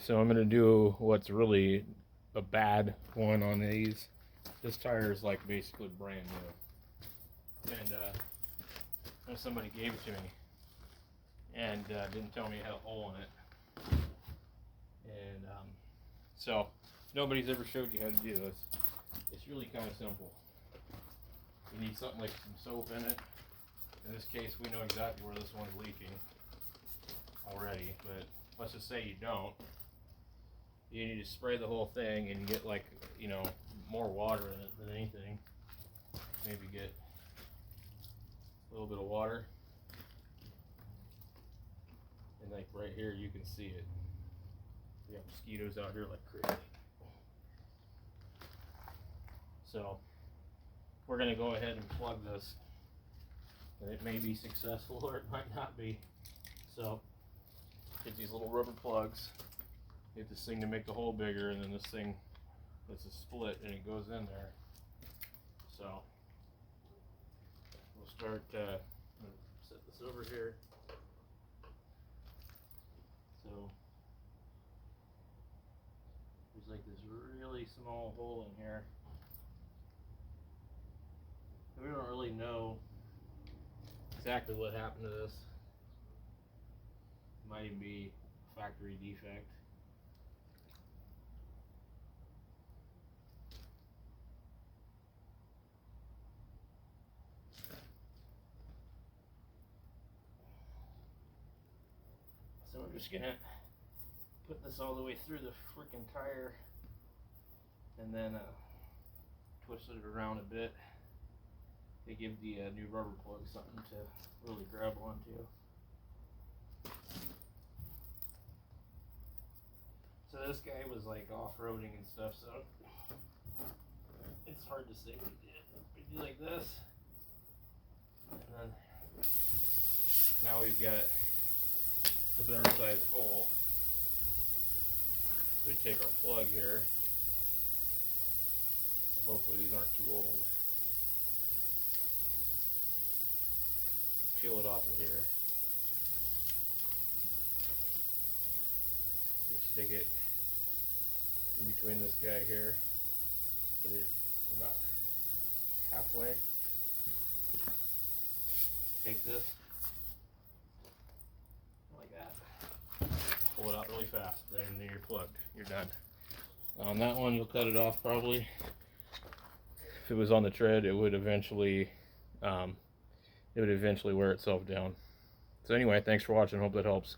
So I'm gonna do what's really a bad one on these. This tire is like basically brand new, and somebody gave it to me and didn't tell me it had a hole in it, and so nobody's ever showed you how to do this. It's really kind of simple. You need something like some soap in it. In this case, we know exactly where this one's leaking already, but let's just say you don't. You need to spray the whole thing and you get, like, you know, more water in it than anything. Maybe get a little bit of water. And like right here you can see it. We got mosquitoes out here like crazy. So we're gonna go ahead and plug this. And it may be successful or it might not be. So get these little rubber plugs. Get this thing to make the hole bigger, and then this thing, it's a split and it goes in there. So we'll start, I'm gonna set this over here. So there's like this really small hole in here. We don't really know exactly what happened to this. It might even be a factory defect. So we're just gonna put this all the way through the freaking tire and then twist it around a bit. They give the new rubber plug something to really grab onto. So this guy was like off-roading and stuff, so it's hard to say what he did. We do like this, and then now we've got a better sized hole. We take our plug here. Hopefully these aren't too old. Peel it off of here. Just stick it in between this guy here. Get it about halfway. Take this like that. Pull it out really fast. Then you're plugged. You're done. On that one, you'll cut it off probably. If it was on the tread, it would eventually wear itself down. So anyway, thanks for watching. Hope that helps.